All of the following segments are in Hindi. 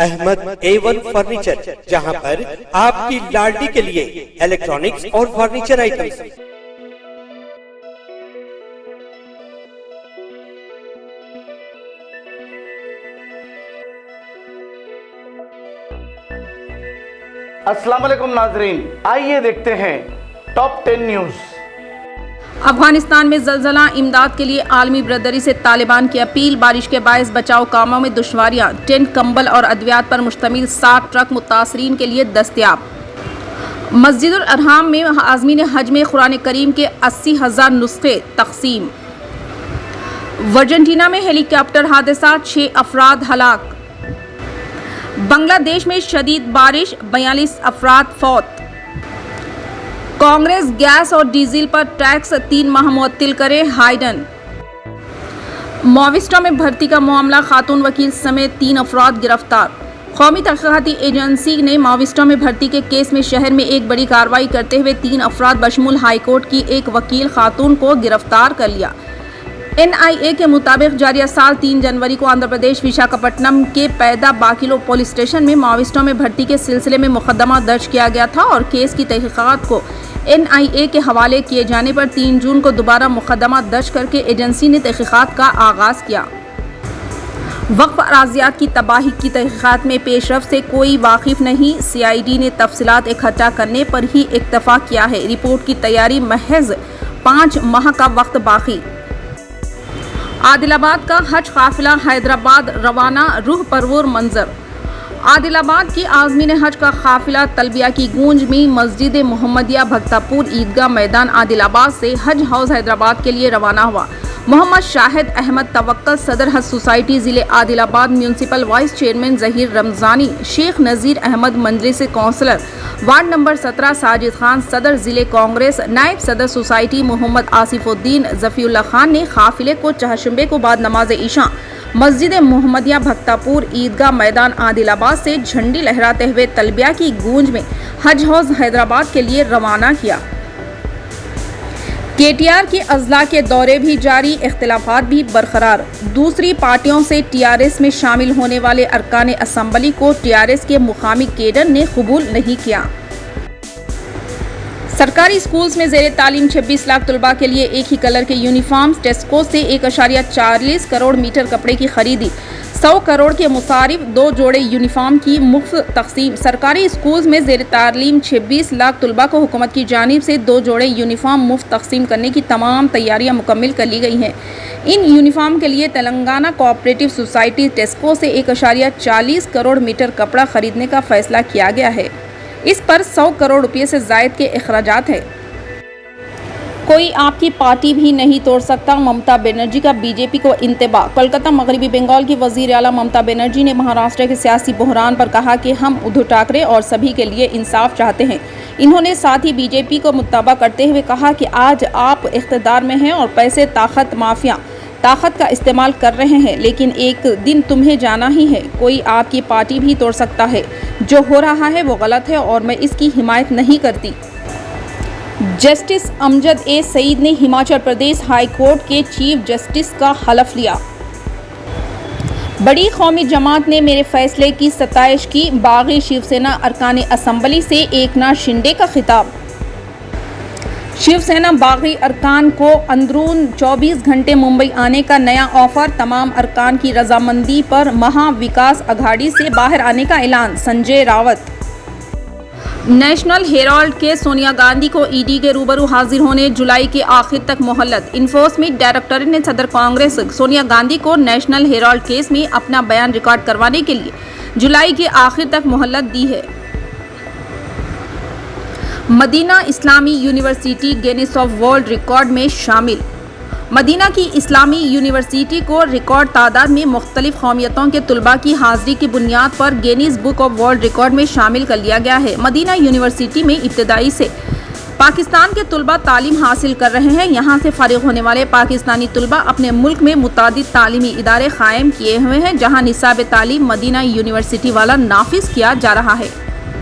अहमद A1 फर्नीचर, जहां पर आपकी लाडली के लिए इलेक्ट्रॉनिक्स और फर्नीचर आइटम्स। अस्सलाम वालेकुम नाजरीन, आइए देखते हैं टॉप 10 न्यूज। अफगानिस्तान में ज़लज़ला, इमदाद के लिए आलमी बरदरी से तालिबान की अपील। बारिश के बायस बचाव कामों में दुश्वारियां। टेंट, कंबल और अद्वियात पर मुश्तमिल 60 ट्रक मुतासरीन के लिए दस्तयाब। मस्जिदुल अरहाम में आज़मीन हज में कुरान करीम के 80,000 नुस्खे तकसीम। अर्जेंटीना में हेलीकॉप्टर हादसा, 6 अफराद हलाक। बांग्लादेश में शदीद बारिश, 42 अफराद फौत। कांग्रेस गैस और डीजल पर टैक्स 3 माह मुअत्तिल करे, हाइडन। माविस्टा में भर्ती का मामला, खातून वकील समेत 3 अफराद गिरफ्तार। कौमी तहक़ीक़ाती एजेंसी ने माविस्टा में भर्ती के केस में शहर में एक बड़ी कार्रवाई करते हुए 3 अफराद बशमूल हाईकोर्ट की एक वकील खातून को गिरफ्तार कर लिया। NIA के मुताबिक जारिया साल 3 जनवरी को आंध्र प्रदेश विशाखापट्टनम के पैदा बाकिलो पुलिस स्टेशन में माविस्टों में भर्ती के सिलसिले में मुकदमा दर्ज किया गया था और केस की तहक़ीक़ात को NIA के हवाले किए जाने पर 3 जून को दोबारा मुकदमा दर्ज करके एजेंसी ने तहक़ीक़ात का आगाज़ किया। वक्फ अराज़ियात की तबाही की तहक़ीक़ात में पेशरफ से कोई वाकिफ़ नहीं, CID ने तफसीलात इकट्ठा करने पर ही इत्तफ़ाक़ किया है। रिपोर्ट की तैयारी महज 5 माह का वक्त बाकी। आदिलाबाद का हज काफिला हैदराबाद रवाना, रूह परवर मंजर। आदिलाबाद की आज़मीन हज का काफिला तलबिया की गूंज में मस्जिद मोहम्मदिया भक्तापुर ईदगाह मैदान आदिलाबाद से हज हाउस हैदराबाद के लिए रवाना हुआ। मोहम्मद शाहिद अहमद तवक्कल सदर हज सोसाइटी ज़िले Adilabad, municipal vice chairman Zaheer Ramzani, Sheikh Nazeer Ahmed Majlis councillor ward number 17 Sajid Khan सदर ज़िले कांग्रेस, नायब सदर सोसाइटी मोहम्मद आसिफुद्दीन ज़फ़ीउल्लाह खान ने काफिले को चहारशंबे को बाद नमाज ईशा मस्जिद मोहम्मदिया भक्तापुर ईदगाह मैदान आदिलाबाद से झंडी लहराते हुए तलबिया की गूंज में हज हाउस हैदराबाद के लिए रवाना किया। KTR के अज़ला के दौरे भी जारी, इख्तिलाफात भी बरकरार। दूसरी पार्टियों से TRS में शामिल होने वाले अरकान असम्बली को TRS के मुकामी केडर ने कबूल नहीं किया। सरकारी स्कूल्स में ज़ेर तालीम 26 लाख तलबा के लिए एक ही कलर के यूनिफॉर्म। टेस्को से 1.40 करोड़ मीटर कपड़े की खरीदी। 100 करोड़ के मुसारिफ 2 जोड़े यूनिफॉर्म की मुफ्त तकसीम। सरकारी स्कूल्स में ज़ेर तालीम 26 लाख तलबा को हुकूमत की जानिब से 2 जोड़े यूनिफॉर्म मुफ्त तकसीम करने की तमाम तैयारियां मुकम्मल कर ली गई हैं। इन यूनिफॉर्म के लिए तेलंगाना कोऑपरेटिव सोसाइटी टेस्को से 1.40 करोड़ मीटर कपड़ा खरीदने का फैसला किया गया है। इस पर 100 करोड़ रुपये से ज़ायद के अखराजात है। कोई आपकी पार्टी भी नहीं तोड़ सकता, ममता बनर्जी का बीजेपी को इंतबाह। कोलकाता मगरबी बंगाल की वज़ीर आला ममता बनर्जी ने महाराष्ट्र के सियासी बहरान पर कहा कि हम उद्धव ठाकरे और सभी के लिए इंसाफ चाहते हैं। इन्होंने साथ ही बीजेपी को मुत्तबा करते हुए कहा कि आज आप इख्तिदार में हैं और पैसे, ताकत, माफिया ताकत का इस्तेमाल कर रहे हैं, लेकिन एक दिन तुम्हें जाना ही है। कोई आपकी पार्टी भी तोड़ सकता है। जो हो रहा है वो गलत है और मैं इसकी हिमायत नहीं करती। जस्टिस अमजद ए सईद ने हिमाचल प्रदेश हाई कोर्ट के चीफ जस्टिस का हलफ लिया। बड़ी कौमी जमात ने मेरे फैसले की सताइश की। बागी शिवसेना अरकान असम्बली से एकनाथ शिंदे का खिताब। शिवसेना बागी अरकान को अंदरून 24 घंटे मुंबई आने का नया ऑफर। तमाम अरकान की रजामंदी पर महा विकास अघाड़ी से बाहर आने का ऐलान। संजय रावत। नेशनल हेराल्ड के सोनिया गांधी को ED के रूबरू हाजिर होने जुलाई के आखिर तक मोहलत। इन्फोर्समेंट डायरेक्टोरेट ने सदर कांग्रेस सोनिया गांधी को नेशनल हेराल्ड केस में अपना बयान रिकॉर्ड करवाने के लिए जुलाई के आखिर तक मोहलत दी है। Madina Islami university Guinness of World Record में शामिल। मदीना की इस्लामी यूनिवर्सिटी को रिकॉर्ड तादाद में मुख्तलिफ कौमियतों के तलबा की हाजिरी की बुनियाद पर Guinness book of World Record में शामिल कर लिया गया है। मदीना यूनिवर्सिटी में इब्तदाई से पाकिस्तान के तलबा तालीम हासिल कर रहे हैं। यहाँ से फारिग होने वाले पाकिस्तानी तलबा अपने मुल्क में मुतादिद तालीमी इदारे कायम किए हुए हैं, जहाँ निसाब तालीम मदीना यूनिवर्सिटी वाला नाफिज किया जा रहा है।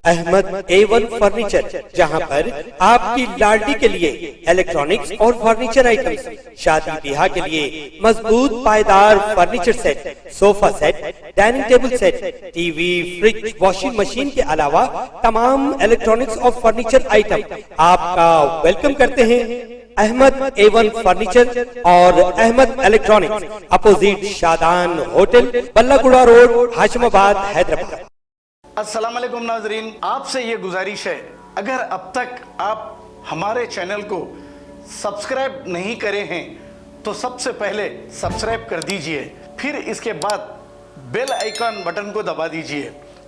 अहमद A1 फर्नीचर, जहां पर आपकी लाडली के लिए इलेक्ट्रॉनिक्स और फर्नीचर आइटम्स, शादी ब्याह के लिए मजबूत पायदार furniture set, sofa set, dining table set, TV, fridge, washing machine के अलावा तमाम इलेक्ट्रॉनिक्स और फर्नीचर आइटम आपका वेलकम करते हैं अहमद A1 फर्नीचर और Ahmed electronics, opposite Shadan hotel, Ballaguda road, Hashimabad, Hyderabad. अस्सलाम वालेकुम नाजरीन, आपसे ये गुजारिश है, अगर अब तक आप हमारे चैनल को सब्सक्राइब नहीं करे हैं तो सबसे पहले सब्सक्राइब कर दीजिए, फिर इसके बाद बेल आइकन बटन को दबा दीजिए,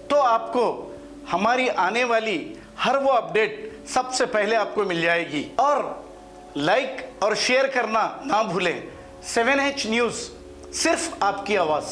तो आपको हमारी आने वाली हर वो अपडेट सबसे पहले आपको मिल जाएगी। और लाइक और शेयर करना ना भूलें। 7H न्यूज़, सिर्फ आपकी आवाज़।